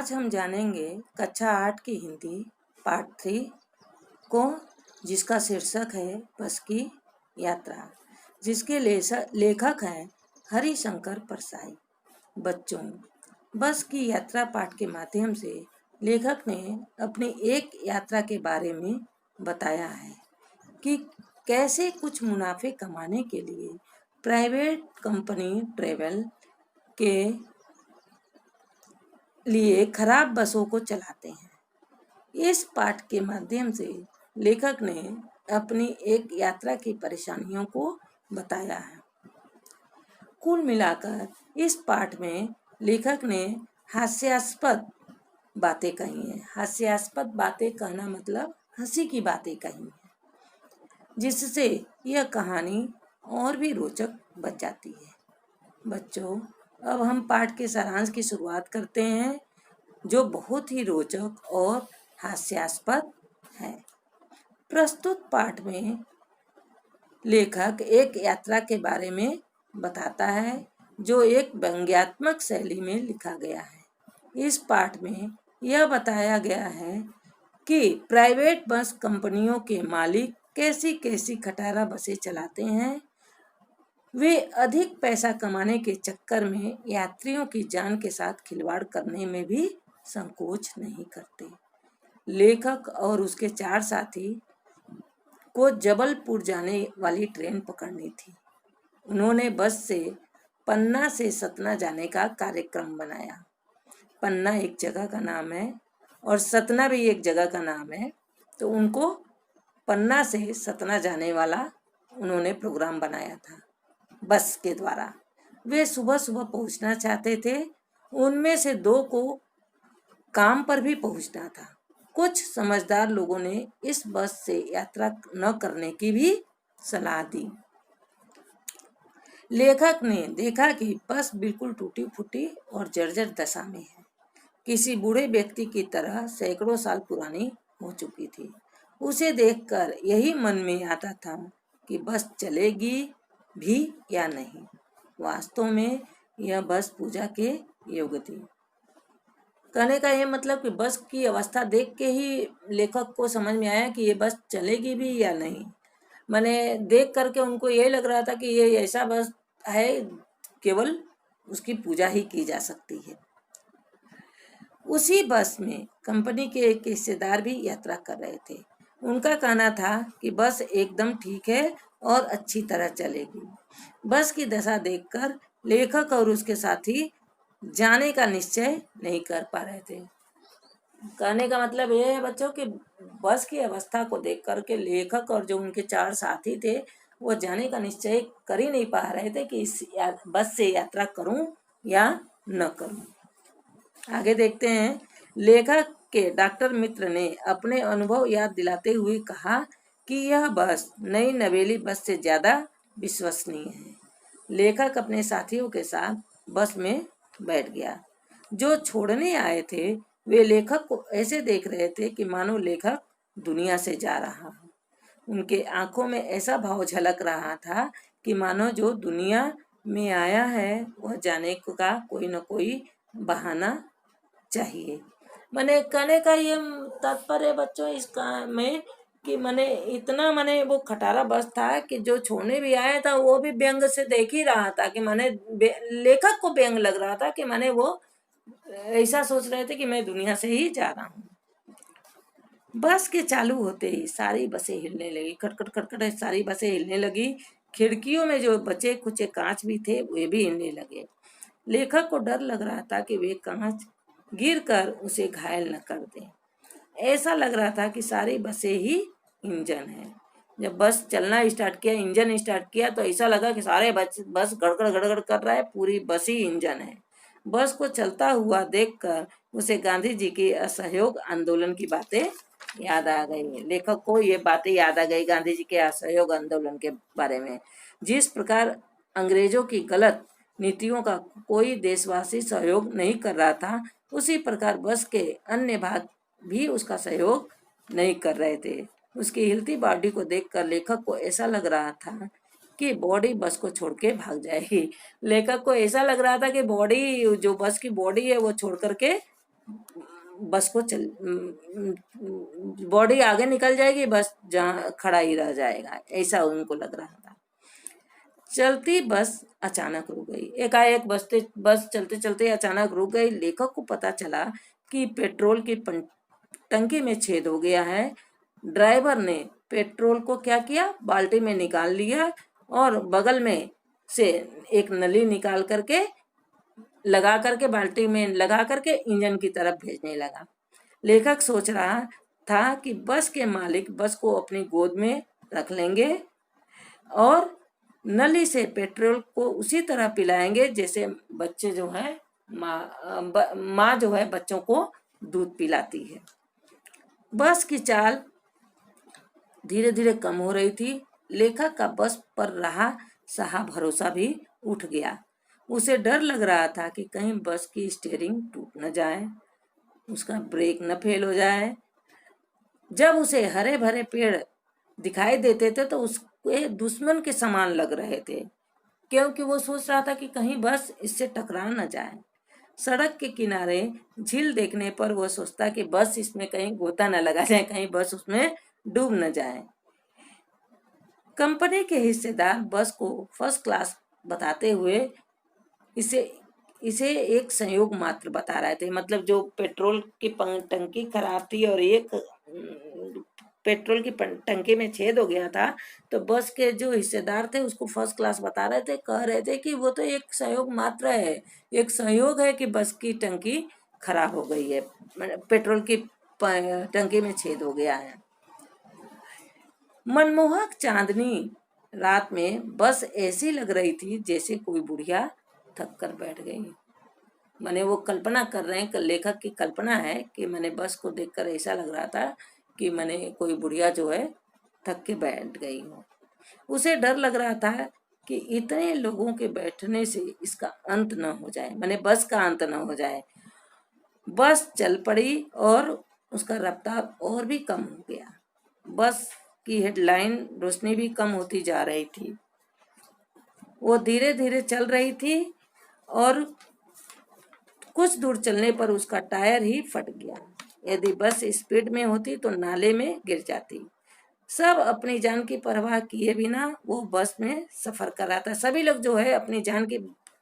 आज हम जानेंगे कक्षा 8 की हिंदी पार्ट 3 को, जिसका शीर्षक है बस की यात्रा, जिसके लेखक हैं हरिशंकर परसाई। बच्चों, बस की यात्रा पाठ के माध्यम से लेखक ने अपनी एक यात्रा के बारे में बताया है कि कैसे कुछ मुनाफे कमाने के लिए प्राइवेट कंपनी ट्रेवल के लिए खराब बसों को चलाते हैं। इस पाठ के माध्यम से लेखक ने अपनी एक यात्रा की परेशानियों को बताया है। कुल मिलाकर इस पाठ में लेखक ने हास्यास्पद बातें कही हैं। हास्यास्पद बातें कहना मतलब हंसी की बातें कही हैं, जिससे यह कहानी और भी रोचक बन जाती है। बच्चों, अब हम पाठ के सारांश की शुरुआत करते हैं, जो बहुत ही रोचक और हास्यास्पद है। प्रस्तुत पाठ में लेखक एक यात्रा के बारे में बताता है, जो एक व्यंग्यात्मक शैली में लिखा गया है। इस पाठ में यह बताया गया है कि प्राइवेट बस कंपनियों के मालिक कैसी कैसी खटारा बसें चलाते हैं। वे अधिक पैसा कमाने के चक्कर में यात्रियों की जान के साथ खिलवाड़ करने में भी संकोच नहीं करते। लेखक और उसके 4 साथी को जबलपुर जाने वाली ट्रेन पकड़नी थी। उन्होंने बस से पन्ना से सतना जाने का कार्यक्रम बनाया। पन्ना एक जगह का नाम है और सतना भी एक जगह का नाम है, तो उनको पन्ना से सतना जाने वाला उन्होंने प्रोग्राम बनाया था बस के द्वारा। वे सुबह सुबह पहुंचना चाहते थे। उनमें से 2 को काम पर भी पहुंचना था। कुछ समझदार लोगों ने इस बस से यात्रा न करने की भी सलाह दी। लेखक ने देखा कि बस बिल्कुल टूटी फूटी और जर्जर दशा में है। किसी बूढ़े व्यक्ति की तरह सैकड़ों साल पुरानी हो चुकी थी। उसे देखकर यही मन में आता था कि बस चलेगी भी या नहीं। वास्तव में यह बस पूजा के योग्य थी। कहने का यह मतलब कि बस की अवस्था देख के ही लेखक को समझ में आया कि ये बस चलेगी भी या नहीं। मैंने देख करके उनको यही लग रहा था कि ये ऐसा बस है, केवल उसकी पूजा ही की जा सकती है। उसी बस में कंपनी के एक हिस्सेदार भी यात्रा कर रहे थे। उनका कहना था कि बस एकदम ठीक है और अच्छी तरह चलेगी। बस की दशा देखकर लेखक और उसके साथी जाने का निश्चय नहीं कर पा रहे थे। कहने का मतलब यह है बच्चों कि बस की अवस्था को देख करके लेखक और जो उनके 4 साथी थे, वो जाने का निश्चय कर ही नहीं पा रहे थे कि इस बस से यात्रा करूं या न करूं। आगे देखते हैं। लेखक के डॉक्टर मित्र ने अपने अनुभव याद दिलाते हुए कहा कि यह बस नई नवेली बस से ज़्यादा विश्वसनीय है। लेखक अपने साथियों के साथ बस में बैठ गया। जो छोड़ने आए थे वे लेखक को ऐसे देख रहे थे कि मानो लेखक दुनिया से जा रहा हो। उनके आंखों में ऐसा भाव झलक रहा था कि मानो जो दुनिया में आया है वह जाने का कोई न कोई बहाना चाहिए। मैंने कहने का ये तात्पर्य बच्चों इस में कि मैंने इतना मैंने वो खटारा बस था कि जो छोड़ने भी आया था वो भी व्यंग से देख ही रहा था कि मैंने लेखक को व्यंग लग रहा था कि मैंने वो ऐसा सोच रहे थे कि मैं दुनिया से ही जा रहा हूँ। बस के चालू होते ही सारी बसें हिलने लगी। खटखट खटखट सारी बसें हिलने लगी। खिड़कियों में जो बचे खुचे कांच भी थे वे भी हिलने लगे। लेखक को डर लग रहा था कि वे कांच गिरकर उसे घायल न कर दें। ऐसा लग रहा था कि सारी बसें ही इंजन है। जब बस चलना स्टार्ट किया, इंजन स्टार्ट किया, तो ऐसा लगा कि सारे बस गड़गड़ गड़गड़ कर रहा है, पूरी बस ही इंजन है। बस को चलता हुआ देखकर उसे गांधी जी के असहयोग आंदोलन की बातें याद आ गई। लेखक को ये बातें याद आ गई गांधी जी के असहयोग आंदोलन के बारे में। जिस प्रकार अंग्रेजों की गलत नीतियों का कोई देशवासी सहयोग नहीं कर रहा था, उसी प्रकार बस के अन्य भाग भी उसका सहयोग नहीं कर रहे थे। उसकी हिलती बॉडी को देखकर लेखक को ऐसा लग रहा था कि बॉडी बस को छोड़ के भाग जाएगी। लेखक को ऐसा लग रहा था कि बॉडी जो बस की बॉडी है वो छोड़ करके बस को चल बॉडी आगे निकल जाएगी, बस जहाँ खड़ा ही रह जाएगा, ऐसा उनको लग रहा था। चलती बस अचानक रुक गई। एकाएक बस चलते चलते अचानक रुक गई। लेखक को पता चला कि पेट्रोल की टंकी में छेद हो गया है। ड्राइवर ने पेट्रोल को क्या किया, बाल्टी में निकाल लिया और बगल में से एक नली निकाल करके लगा करके बाल्टी में लगा करके इंजन की तरफ भेजने लगा। लेखक सोच रहा था कि बस के मालिक बस को अपनी गोद में रख लेंगे और नली से पेट्रोल को उसी तरह पिलाएंगे जैसे बच्चे जो है माँ जो है बच्चों को दूध पिलाती है। बस की चाल धीरे धीरे कम हो रही थी। लेखक का बस पर रहा सहा भरोसा भी उठ गया। उसे डर लग रहा था कि कहीं बस की स्टीयरिंग टूट न जाए, उसका ब्रेक न फेल हो जाए। जब उसे हरे भरे पेड़ दिखाई देते थे तो उसके दुश्मन के समान लग रहे थे, क्योंकि वो सोच रहा था कि कहीं बस इससे टकरा न जाए। सड़क के किनारे झील देखने पर वो सोचता कि बस इसमें कहीं गोता न लगा जाए, कहीं बस उसमें डूब न जाए। कंपनी के हिस्सेदार बस को फर्स्ट क्लास बताते हुए इसे इसे एक संयोग मात्र बता रहे थे। मतलब जो पेट्रोल की टंकी खराब थी और एक पेट्रोल की टंकी में छेद हो गया था, तो बस के जो हिस्सेदार थे उसको फर्स्ट क्लास बता रहे थे, कह रहे थे कि वो तो एक संयोग मात्र है, एक संयोग है कि बस की टंकी खराब हो गई है, पेट्रोल की टंकी में छेद हो गया है। मनमोहक चांदनी रात में बस ऐसी लग रही थी जैसे कोई बुढ़िया थक कर बैठ गई। मैंने वो कल्पना कर रहे हैं, लेखक की कल्पना है कि मैंने बस को देखकर ऐसा लग रहा था कि मैंने कोई बुढ़िया जो है थक के बैठ गई हो। उसे डर लग रहा था कि इतने लोगों के बैठने से इसका अंत न हो जाए, मैंने बस का अंत न हो जाए। बस चल पड़ी और उसका रफ्तार और भी कम हो गया। बस की हेडलाइन रोशनी भी कम होती जा रही थी। वो धीरे धीरे चल रही थी और कुछ दूर चलने पर उसका टायर ही फट गया। यदि बस स्पीड में होती तो नाले में गिर जाती। सब अपनी जान की परवाह किए बिना वो बस में सफर कर रहा था। सभी लोग जो है अपनी जान की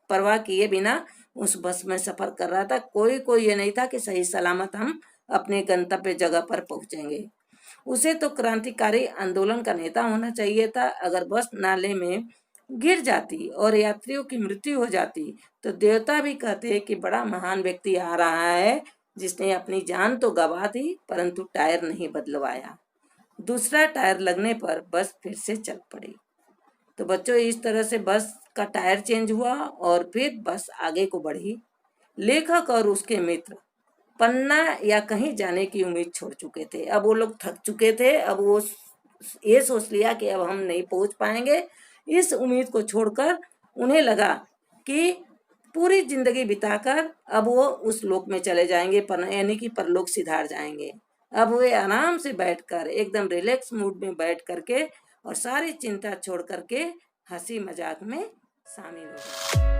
परवाह किए बिना उस बस में सफर कर रहा था। कोई ये नहीं था कि सही सलामत हम अपने गंतव्य जगह पर पहुंचेंगे। उसे तो क्रांतिकारी आंदोलन का नेता होना चाहिए था। अगर बस नाले में गिर जाती और यात्रियों की मृत्यु हो जाती तो देवता भी कहते कि बड़ा महान व्यक्ति आ रहा है जिसने अपनी जान तो गंवा दी परंतु टायर नहीं बदलवाया। दूसरा टायर लगने पर बस फिर से चल पड़ी। तो बच्चों, इस तरह से बस का टायर चेंज हुआ और फिर बस आगे को बढ़ी। लेखक और उसके मित्र पन्ना या कहीं जाने की उम्मीद छोड़ चुके थे। अब वो लोग थक चुके थे। अब वो ये सोच लिया कि अब हम नहीं पहुंच पाएंगे। इस उम्मीद को छोड़कर उन्हें लगा कि पूरी जिंदगी बिताकर अब वो उस लोक में चले जाएंगे, यानी कि परलोक सिधार जाएंगे। अब वे आराम से बैठकर एकदम रिलैक्स मूड में बैठ करके और सारी चिंता छोड़ करके हंसी मजाक में शामिल हो गए।